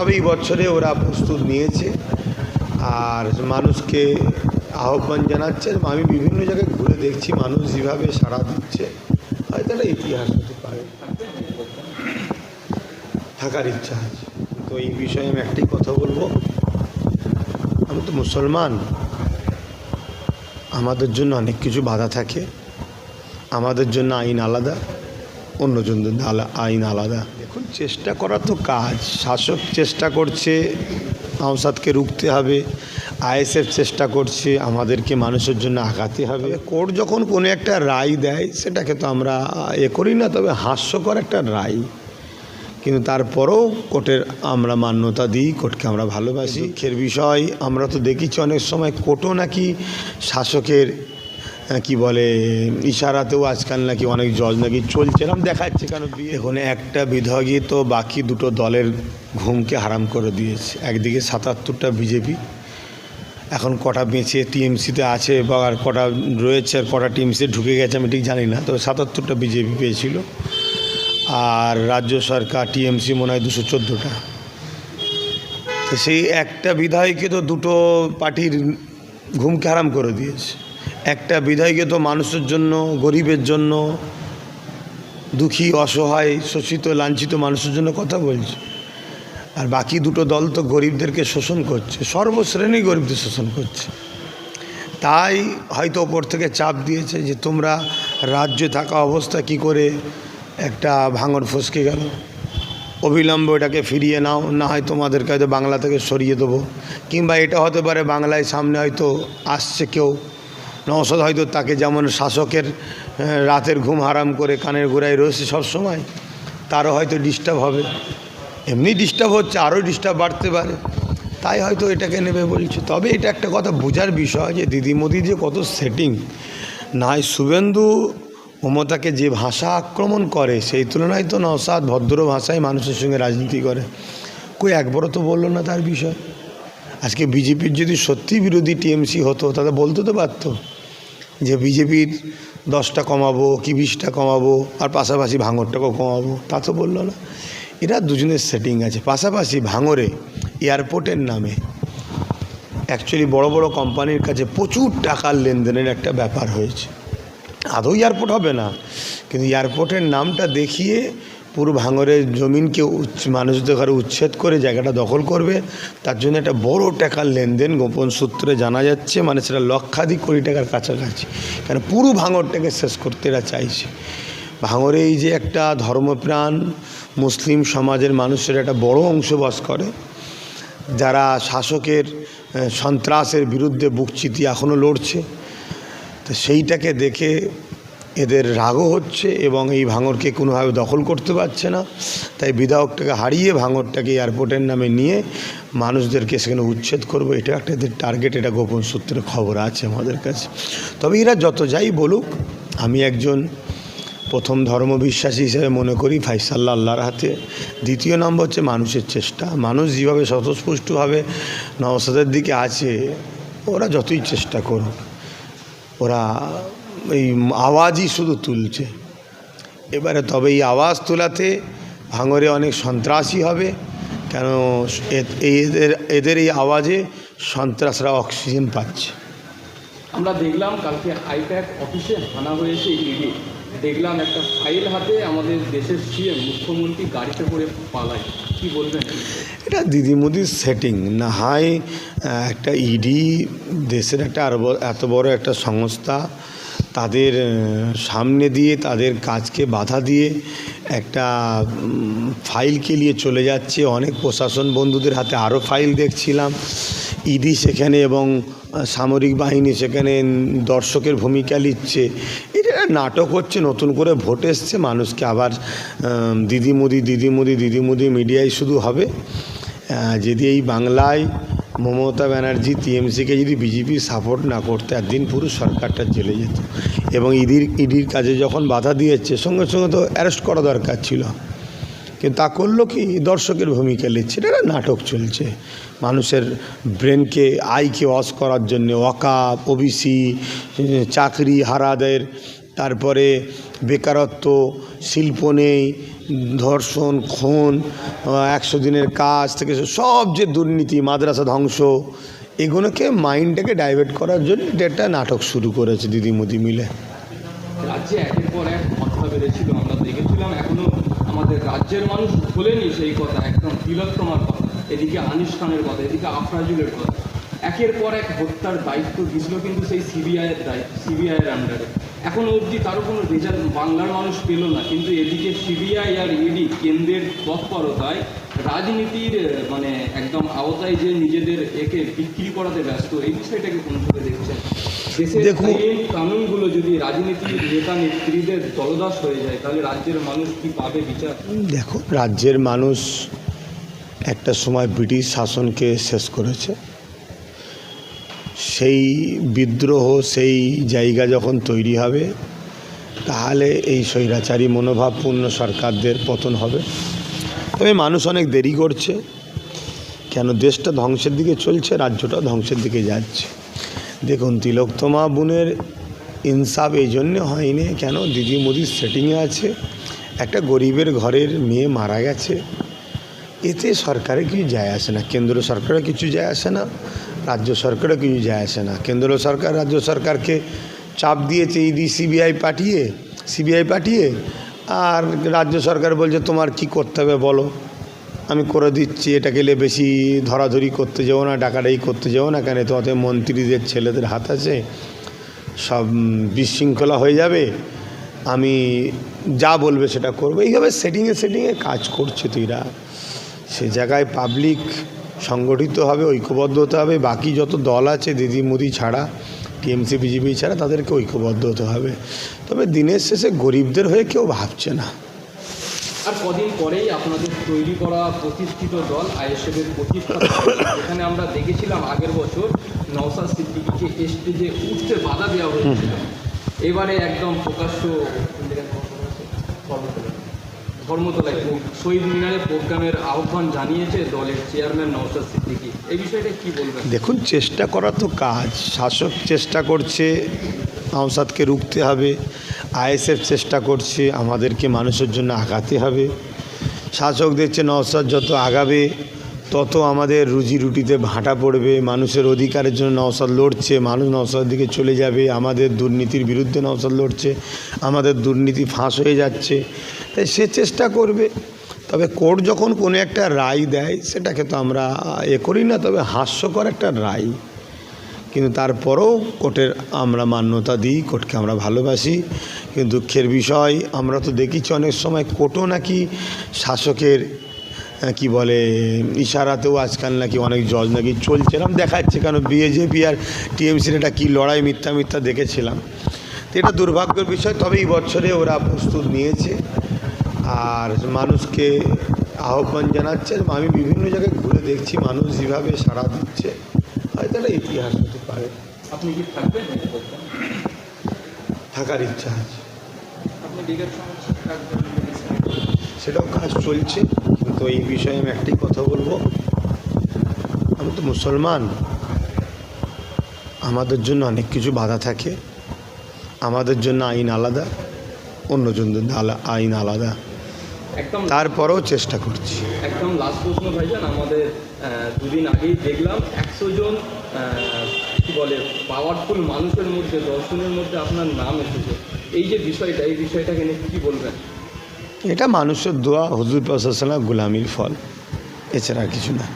তবে এই বছরে ওরা প্রস্তুত নিয়েছে আর মানুষকে আহ্বান জানাচ্ছে। আমি বিভিন্ন জায়গায় ঘুরে দেখছি মানুষ যেভাবে সাড়া দিচ্ছে, হয়তো একটা ইতিহাস হতে পারে, থাকার ইচ্ছা আছে। তো এই বিষয়ে আমি একটি কথা বলবো, আমি তো মুসলমান, আমাদের জন্য অনেক কিছু বাধা থাকে, আমাদের জন্য আইন আলাদা, অন্যজনদের আইন আলাদা। এখন চেষ্টা করা তো কাজ, শাসক চেষ্টা করছে নওশাদকে রুখতে হবে, আইএসএফ চেষ্টা করছে আমাদেরকে মানুষের জন্য আঘাতে হবে। কোর্ট যখন কোনো একটা রায় দেয় সেটাকে তো আমরা করি না, তবে হাস্যকর একটা রায়, কিন্তু তারপরেও কোর্টের আমরা মান্যতা দিই, কোর্টকে আমরা ভালোবাসি। দুঃখের বিষয় আমরা তো দেখেছি অনেক সময় কোর্টও নাকি শাসকের কি বলে ইশারাতেও আজকাল নাকি অনেক জজ নাকি চলছে, এরকম দেখাচ্ছে। কেন এখন একটা বিধায়কই তো বাকি দুটো দলের ঘুমকে হারাম করে দিয়েছে। একদিকে ৭৭টা বিজেপি, এখন কটা বেঁচে টিএমসিতে আছে বা আর কটা রয়েছে আর কটা টিএমসিতে ঢুকে গেছে আমি ঠিক জানি না, তবে ৭৭টা বিজেপি পেয়েছিল। আর রাজ্য সরকার টিএমসি মনে হয় ২১৪টা। তো সেই একটা বিধায়ককে তো দুটো পার্টির ঘুমকে হারাম করে দিয়েছে। একটা বিধায়ককে তো মানুষের জন্য, গরিবের জন্য, দুঃখী অসহায় শোষিত লাঞ্ছিত মানুষের জন্য কথা বলছে, আর বাকি দুটো দল তো গরিবদেরকে শোষণ করছে, সর্বশ্রেণী গরিবদের শোষণ করছে। তাই হয়তো ওপর থেকে চাপ দিয়েছে যে তোমরা রাজ্যে থাকা অবস্থা কি করে একটা ভাঙন ফসকে গেল, অবিলম্বে এটাকে ফিরিয়ে নাও, না হয় তোমাদেরকে হয়তো বাংলা থেকে সরিয়ে দেবো। কিংবা এটা হতে পারে বাংলায় সামনে হয়তো আসছে কেউ, নওশাদ হয়তো তাকে যেমন শাসকের রাতের ঘুম হারাম করে কানের গোড়ায় রয়েছে সবসময়, তারও হয়তো ডিস্টার্ব হবে, এমনি ডিস্টার্ব হচ্ছে, আরও ডিস্টার্ব বাড়তে পারে, তাই হয়তো এটাকে নেবে বলছে। তবে এটা একটা কথা বোঝার বিষয় যে দিদি মোদি যে কত সেটিং, নাই শুভেন্দু মমতাকে যে ভাষা আক্রমণ করে সেই তুলনায় তো নওশাদ ভদ্র ভাষায় মানুষের সঙ্গে রাজনীতি করে, কই একবারও তো বললো না তার বিষয়। আজকে বিজেপির যদি সত্যি বিরোধী টিএমসি হতো তাহলে বলতে তো পারত যে বিজেপির 10টা কমাবো কি 20টা কমাবো আর পাশাপাশি ভাঙরটাকেও কমাবো, তা তো বললো না। এরা দুজনের সেটিং আছে। পাশাপাশি ভাঙরে এয়ারপোর্টের নামে অ্যাকচুয়ালি বড় বড় কোম্পানির কাছে প্রচুর টাকার লেনদেনের একটা ব্যাপার হয়েছে। আদৌ এয়ারপোর্ট হবে না, কিন্তু এয়ারপোর্টের নামটা দেখিয়ে পুরো ভাঙরের জমিনকে মানুষদের ঘরে উচ্ছেদ করে জায়গাটা দখল করবে, তার জন্য একটা বড় টাকার লেনদেন গোপন সূত্রে জানা যাচ্ছে, মানে সেটা লক্ষাধিক কোটি টাকার কাছাকাছি। কারণ পুরো ভাঙরটাকে শেষ করতে এরা চাইছে। ভাঙরে এই যে একটা ধর্মপ্রাণ মুসলিম সমাজের মানুষের একটা বড় অংশ বাস করে, যারা শাসকের সন্ত্রাসের বিরুদ্ধে বুক চিতিয়ে এখনও লড়ছে, তো সেইটাকে দেখে এদের রাগও হচ্ছে এবং এই ভাঙরকে কোনোভাবে দখল করতে পারছে না। তাই বিধায়কটাকে হারিয়ে ভাঙরটাকে এয়ারপোর্টের নামে নিয়ে মানুষদেরকে সেখানে উচ্ছেদ করবো, এটা একটা এদের টার্গেট। এটা গোপন সূত্রে খবর আছে আমাদের কাছে। তবে এরা যত যাই বলুক, আমি একজন প্রথম ধর্মবিশ্বাসী হিসেবে মনে করি ফাইসাল্লাহ আল্লাহর হাতে। দ্বিতীয় নম্বর হচ্ছে মানুষের চেষ্টা। মানুষ যেভাবে স্বতঃস্ফূর্তভাবে নওশাদের দিকে আছে, ওরা যতই চেষ্টা করুক, ওরা এই আওয়াজই শুধু তুলছে এবারে। তবে এই আওয়াজ তোলাতে ভাঙরে অনেক সন্ত্রাসী হবে, কেন এদের এই আওয়াজে সন্ত্রাসরা অক্সিজেন পাচ্ছে। আমরা দেখলাম কালকে আইপ্যাক অফিসে হানা হয়েছে, ইডি দেখলাম একটা ফাইল হাতে আমাদের দেশের সিএম মুখ্যমন্ত্রী গাড়িতে করে পালায়, কি বলবেন? এটা দিদি মোদির সেটিং। না হয় একটা ইডি দেশের একটা এত বড় একটা সংস্থা, তাদের সামনে দিয়ে তাদের কাজকে বাধা দিয়ে একটা ফাইলকে নিয়ে চলে যাচ্ছে। অনেক প্রশাসন বন্ধুদের হাতে আরও ফাইল দেখছিলাম। ইডি সেখানে এবং সামরিক বাহিনী সেখানে দর্শকের ভূমিকা নিচ্ছে। এটা নাটক হচ্ছে। নতুন করে ভোট এসছে, মানুষকে আবার দিদি মোদি দিদি মোদি দিদি মোদি মিডিয়ায় শুধু হবে। যদি এই বাংলায় মমতা ব্যানার্জি টিএমসিকে যদি বিজেপি সাপোর্ট না করতে, একদিন পুরো সরকারটা জেলে যেত। এবং ইডির কাজে যখন বাধা দিয়েছে, সঙ্গে সঙ্গে তো অ্যারেস্ট করা দরকার ছিল, কিন্তু তা করলো কি? দর্শকের ভূমিকা নিচ্ছে। এটা নাটক চলছে। মানুষের ব্রেনকে, আইকে ওয়াশ করার জন্য ওয়াকাফ, ওবিসি, চাকরি হারাদের, তারপরে বেকারত্ব, শিল্প নেই, ধর্ষণ, খুন, 100 দিনের কাজ থেকে সব যে দুর্নীতি, মাদ্রাসা ধ্বংস, এগুলোকে মাইন্ডটাকে ডাইভার্ট করার জন্য একটা নাটক শুরু করেছে দিদি মোদি মিলে। রাজ্যে একের পর এক কথা বেড়েছিল, আমরা দেখেছিলাম, এখনো আমাদের রাজ্যের মানুষ ভোলেনি সেই কথা। একদম তিলোত্তমার কথা, এদিকে আনিস খানের কথা, এদিকে আফরাজুলের কথা, একের পর এক হত্যার দায়িত্ব দিয়েছিল কিন্তু সেই সিবিআইয়ের আন্ডারে। এখনও অবধি তারও কোনো রেজাল্ট বাংলার মানুষ পেল না। কিন্তু এদিকে সিবিআই আর ইডি কেন্দ্রের তৎপরতায় রাজনীতির মানে একদম আওতায় যে নিজেদের একে বিক্রি করাতে ব্যস্ত, এই বিষয়টাকে কোন চোখে দেখছেন? দেশের আইন কানুনগুলো যদি রাজনীতির নেতা নেত্রীদের দলদাস হয়ে যায়, তাহলে রাজ্যের মানুষ কি পাবে বিচার? দেখো, রাজ্যের মানুষ একটা সময় ব্রিটিশ শাসনকে শেষ করেছে। সেই বিদ্রোহ, সেই জায়গা যখন তৈরি হবে, তাহলে এই স্বৈরাচারী মনোভাবপূর্ণ সরকারদের পতন হবে। তবে মানুষ অনেক দেরি করছে, কেন দেশটা ধ্বংসের দিকে চলছে, রাজ্যটা ধ্বংসের দিকে যাচ্ছে। দেখুন, তিলোত্তমা বোনের ইনসাফ এই জন্যে হয়নি, কেন দিদি মোদির সেটিংয়ে আছে, একটা গরিবের ঘরের মেয়ে মারা গেছে, এতে সরকারের কিছু যায় আসে না, কেন্দ্র সরকারের কিছু যায় আসে না, রাজ্য সরকারের কিছু যায় আসে না। কেন্দ্র সরকার রাজ্য সরকারকে চাপ দিয়েছে ইডি সিবিআই পাঠিয়ে, আর রাজ্য সরকার বলছে তোমার কি করতে হবে বলো, আমি করে দিচ্ছি, এটা গেলে বেশি ধরাধরি করতে যাবো না, ডাকাডাকি করতে যাবো না, কেন তোমাদের মন্ত্রীদের ছেলেদের হাত আছে, সব বিশৃঙ্খলা হয়ে যাবে, আমি যা বলবে সেটা করবো। এইভাবে সেটিংয়ে কাজ করছে তুইরা। সে জায়গায় পাবলিক সংগঠিত হবে, ঐক্যবদ্ধ হতে হবে। বাকি যত দল আছে দিদি মোদি ছাড়া, টিএমসি বিজেপি ছাড়া, তাদেরকে ঐক্যবদ্ধ হতে হবে। তবে দিনের শেষে গরিবদের হয়ে কেউ ভাবছে না। আর কদিন পরেই আপনাদের তৈরি করা প্রতিষ্ঠিত দল আইএসএফের প্রতিষ্ঠা, যেখানে আমরা দেখেছিলাম আগের বছর নওশাদ সিদ্দিকীকে স্টেজে উঠতে বাধা দেওয়া হয়েছিল। এবারে একদম প্রকাশ্য ধর্মতলায় শহীদ মিনারে প্রোগ্রামের আহ্বান জানিয়েছে দলের চেয়ারম্যান নওশাদ সিদ্দিকী। এই বিষয়টা কি বলবেন? দেখুন, চেষ্টা করা তো কাজ, শাসক চেষ্টা করছে নওশাদকে রুখতে হবে, আইএসএফ চেষ্টা করছে আমাদেরকে মানুষের জন্য আগাতে হবে। শাসক দেখছে নওশাদ যত আগাবে তত আমাদের রুজি রুটিতে ভাঁটা পড়বে, মানুষের অধিকারের জন্য নওশাদ লড়ছে, মানুষ নওশাদের দিকে চলে যাবে, আমাদের দুর্নীতির বিরুদ্ধে নওশাদ লড়ছে, আমাদের দুর্নীতি ফাঁস হয়ে যাচ্ছে, তাই সে চেষ্টা করবে। তবে কোর্ট যখন কোনো একটা রায় দেয়, সেটাকে তো আমরা করি না, তবে হাস্যকর একটা রায়, কিন্তু তারপরেও কোর্টের আমরা মান্যতা দিই, কোর্টকে আমরা ভালোবাসি। কিন্তু দুঃখের বিষয়, আমরা তো দেখেছি অনেক সময় কোর্টও নাকি শাসকের কি বলে ইশারাতেও আজকাল নাকি অনেক জজ নাকি চলছে, এরকম দেখাচ্ছে। কেন বিজেপি আর টিএমসির এটা কী লড়াই, মিথ্যা দেখেছিলাম। তো এটা দুর্ভাগ্যের বিষয়। তবে এই বছরে ওরা প্রস্তুত নিয়েছে আর মানুষকে আহ্বান জানাচ্ছে। আমি বিভিন্ন জায়গায় ঘুরে দেখছি মানুষ যেভাবে সাড়া দিচ্ছে, হয়তো একটা ইতিহাস হতে পারে। আপনি কি থাকবেন? থাকার ইচ্ছা আছে, আপনি লীগের সমস্যা থাকবেন, সেটাও কাজ চলছে। কিন্তু এই বিষয়ে আমি একটি কথা বলবো, আমি তো মুসলমান, আমাদের জন্য অনেক কিছু বাধা থাকে, আমাদের জন্য আইন আলাদা, অন্যজনদের আইন আলাদা, একদম তারপরেও চেষ্টা করছি। একদম লাস্ট প্রশ্ন ভাইজান, আমাদের দুদিন আগেই দেখলাম 100 জন কি বলে পাওয়ারফুল মানুষের মধ্যে, দর্শনের মধ্যে আপনার নাম এসেছে। এই যে বিষয়টা, এই বিষয়টাকে নিয়ে কী বলবেন? এটা মানুষের দোয়া, হুজুর পাক সাল্লাল্লাহু আলাইহি ওয়াসাল্লাম গোলামির ফল, এছাড়া আর কিছু না।